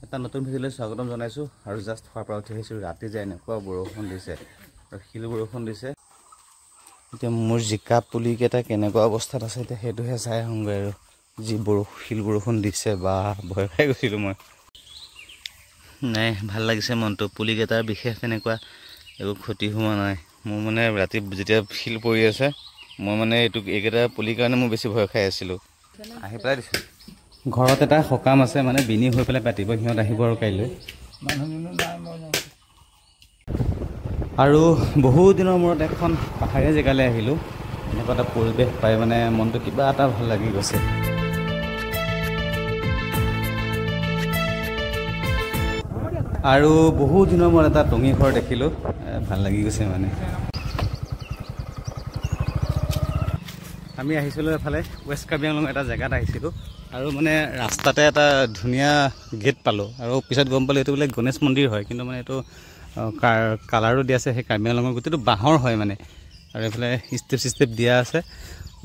এটা নতুন ভিডিঅ'লৈ স্বাগতম জনাইছোঁ আৰু জাষ্ট খোৱাৰ পৰা উঠি আহিছোঁ ৰাতি যে এনেকুৱা বৰষুণ দিছে আৰু শিল বৰষুণ দিছে এতিয়া মোৰ জিকা পুলিকেইটা কেনেকুৱা অৱস্থাত আছে এতিয়া সেইটোহে চাই আহোঁগৈ আৰু যি শিল বৰষুণ দিছে বা ভয় খাই গৈছিলোঁ মই নাই ভাল লাগিছে মনটো পুলিকেইটাৰ বিশেষ তেনেকুৱা একো ক্ষতি হোৱা নাই মোৰ মানে ৰাতি যেতিয়া শিল পৰি আছে মই মানে এইকেইটা পুলিৰ কাৰণে মই বেছি ভয় খাই আছিলোঁ আহি পেলাই দিছোঁ ঘৰত এটা সকাম আছে মানে বিনি হৈ পেলাই পাতিব সিহঁত আহিব আৰু কাইলৈ আৰু বহু দিনৰ মূৰত এখন পাহাৰীয়া জেগালৈ আহিলোঁ এনেকুৱা এটা পৰিৱেশ পাই মানে মনটো কিবা এটা ভাল লাগি গৈছে আৰু বহু দিনৰ মূৰত এটা টঙি ঘৰ দেখিলোঁ ভাল লাগি গৈছে মানে আমি আহিছিলোঁ এফালে ৱেষ্ট কাৰ্বি আংলং এটা জেগাত আহিছিলোঁ আৰু মানে ৰাস্তাতে এটা ধুনীয়া গেট পালোঁ আৰু পিছত গম পালোঁ এইটো বোলে গণেশ মন্দিৰ হয় কিন্তু মানে এইটো কালাৰো দিয়া আছে সেই কাৰ্বি আংলঙৰ গোটেইটো বাঁহৰ হয় মানে আৰু এইফালে ষ্টেপ দিয়া আছে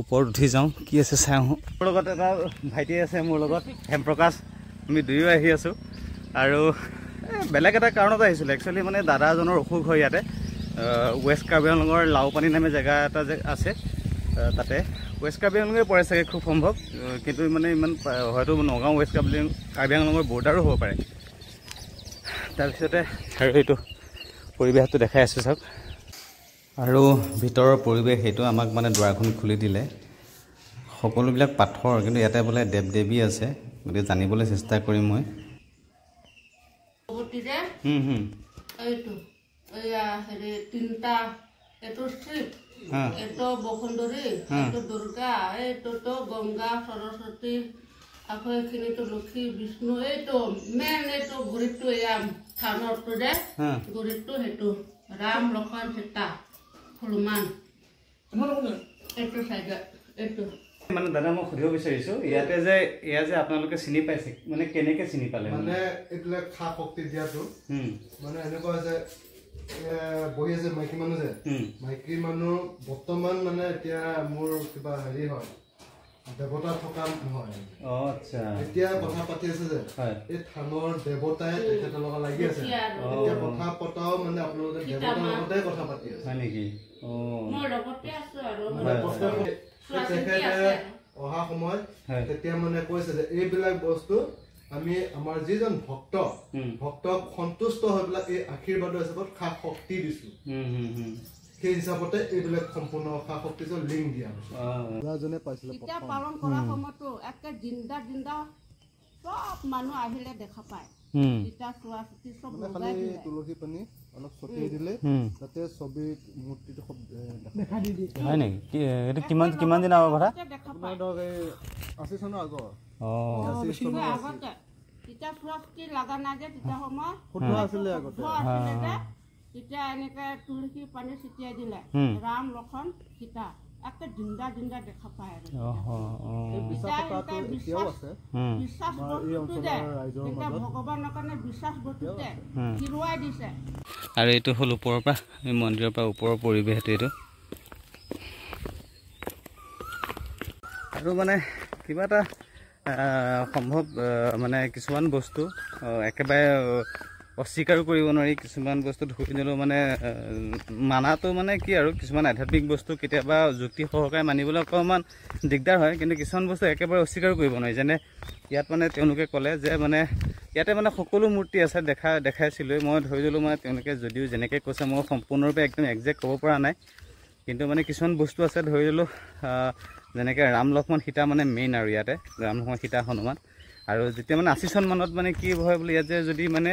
ওপৰত উঠি যাওঁ কি আছে চাই আহোঁ মোৰ লগত এটা ভাইটি আছে মোৰ লগত হেমপ্ৰকাশ আমি দুয়ো আহি আছোঁ আৰু বেলেগ এটা কাৰণত আহিছিলোঁ একচুৱেলি মানে দাদা এজনৰ অসুখ হয় ইয়াতে ৱেষ্ট কাৰ্বি আংলঙৰ লাওপানী নামে জেগা এটা যে আছে তাতে ৱেষ্ট কাৰ্বি আংলঙে পৰে চাগে খুব সম্ভৱ কিন্তু মানে ইমান হয়তো নগাঁও ৱেষ্ট কাৰ্বি আংলঙৰ বৰ্ডাৰো হ'ব পাৰে তাৰপিছতে আৰু এইটো পৰিৱেশটো দেখাই আছোঁ চাওক আৰু ভিতৰৰ পৰিৱেশ সেইটো আমাক মানে দুৱাৰখন খুলি দিলে সকলোবিলাক পাথৰ কিন্তু ইয়াতে বোলে দেৱ দেৱী আছে গতিকে জানিবলৈ চেষ্টা কৰিম মই এইটো বসুন্ধৰী এইটো দুৰ্গা এইটোতো গংগা সৰস্বতী আকৌ এইখিনিতো লক্ষী বিষ্ণু এইটো মেইন এইটো গুৰিটো এয়া থানৰটো যে গুৰিটো সেইটো ৰাম লক্ষ্মণ সীতা হনুমান এইটো চাইডত এইটো মানে দাদা মই সুধিব বিচাৰিছোঁ ইয়াতে যে এয়া যে আপোনালোকে চিনি পাইছে মানে কেনেকৈ চিনি পালে মানে এইবিলাক খা শক্তি দিয়াটো মানে এনেকুৱা যে বহি আছে মাইকী মানুহ যে মাইকী মানুহ বৰ্তমান মানে এতিয়া মোৰ কিবা হেৰি হয় দেৱতা থকা নহয় আচ্ছা এতিয়া কথা পাতি আছে যে এই থানৰ দেৱতাই তেখেতৰ লগত লাগি আছে এতিয়া কথা পতাও মানে আপোনালোকে দেৱতাৰ লগতে কথা পাতি আছে হয় নেকি তেখেতে অহা সময়ত তেতিয়া মানে কৈছে যে এইবিলাক বস্তু আমি আমাৰ যিজন ভক্তক সন্তুষ্ট হৈ পেলাই এই আশীৰ্বাদৰ হিচাপত খা শক্তি দিছো সেই হিচাপতে এইবিলাক সম্পূৰ্ণ খা শক্তি লিংক দিয়া হৈছে পালন কৰা সময়তো একে জিন্দা চব মানুহ আহিলে দেখা পায় তুলসী পানী অলপ ছটিয়াই দিলে তাতে ছবিত মূৰ্তিটো দেখা দি দিয়ে হয় নেকি এইটো কিমান দিন আগৰ কথা আপোনাৰ ধৰক এই 80 চনৰ আগৰ আগতে তেতিয়া চোৱাচিতি লগা নাই যে তেতিয়া সময় ফটো আছিলে আগতে তেতিয়া এনেকে তুলসী পানী ছটিয়াই দিলে ৰাম লক্ষ্মণ সীতা একে জিন্দা দেখা পায় ভগৱানৰ কাৰণে বিশ্বাস বস্তুতে হিৰুৱাই দিছে আৰু এইটো হ'ল ওপৰৰ পৰা এই মন্দিৰৰ পৰা ওপৰৰ পৰিৱেশটো এইটো আৰু মানে কিবা এটা সম্ভৱ মানে কিছুমান বস্তু একেবাৰে অস্বীকাৰো কৰিব নোৱাৰি কিছুমান বস্তু ধৰি নিলেও মানে মানাটো মানে কি আৰু কিছুমান আধ্যাত্মিক বস্তু কেতিয়াবা যুক্তি সহকাৰে মানিবলৈ অকণমান দিগদাৰ হয় কিন্তু কিছুমান বস্তু একেবাৰে অস্বীকাৰো কৰিব নোৱাৰি যেনে ইয়াত মানে তেওঁলোকে ক'লে যে মানে ইয়াতে মানে সকলো মূৰ্তি আছে দেখাইছিলোঁ মই ধৰি দিলোঁ মানে তেওঁলোকে যদিও যেনেকৈ কৈছে মই সম্পূৰ্ণৰূপে একদম একজেক্ট ক'ব পৰা নাই কিন্তু মানে কিছুমান বস্তু আছে ধৰি দিলোঁ যেনেকৈ ৰাম লক্ষ্মণ সীতা মানে মেইন আৰু ইয়াতে ৰাম লক্ষ্মণ সীতা হনুমান আৰু যেতিয়া মানে 80 চন মানত মানে কি হয় বোলে ইয়াত যে যদি মানে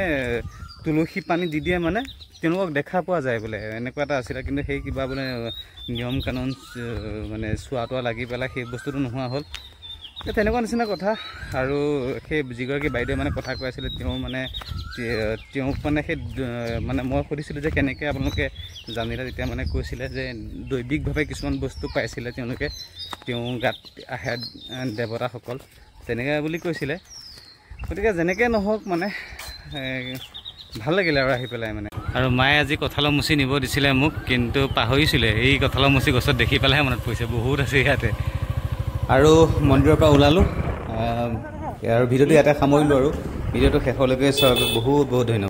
তুলসী পানী দি দিয়ে মানে তেওঁলোকক দেখা পোৱা যায় বোলে এনেকুৱা এটা আছিলে কিন্তু সেই কিবা বোলে নিয়ম কানুন মানে চোৱা লাগি পেলাই সেই বস্তুটো নোহোৱা হ'ল তেনেকুৱা নিচিনা কথা আৰু সেই যিগৰাকী বাইদেৱে মানে কথা কৈ আছিলে তেওঁ মানে তেওঁক মানে সেই মানে মই সুধিছিলোঁ যে কেনেকৈ আপোনালোকে জানিলে তেতিয়া মানে কৈছিলে যে দৈবিকভাৱে কিছুমান বস্তু পাইছিলে তেওঁলোকে তেওঁ গাত আহে দেৱতাসকল তেনেকৈ বুলি কৈছিলে গতিকে যেনেকৈ নহওক মানে ভাল লাগিলে আৰু আহি পেলাই মানে আৰু মায়ে আজি কঁঠালৰ মুচি নিব দিছিলে মোক কিন্তু পাহৰিছিলে এই কঁঠালৰ মুচি গছত দেখি পেলাইহে মনত পৰিছে বহুত আছে ইয়াতে আৰু মন্দিৰৰ পৰা ওলালোঁ আৰু ভিডিঅ'টো ইয়াতে সামৰিলোঁ আৰু ভিডিঅ'টো শেষলৈকে চোৱাৰ বাবে বহুত বহুত ধন্যবাদ।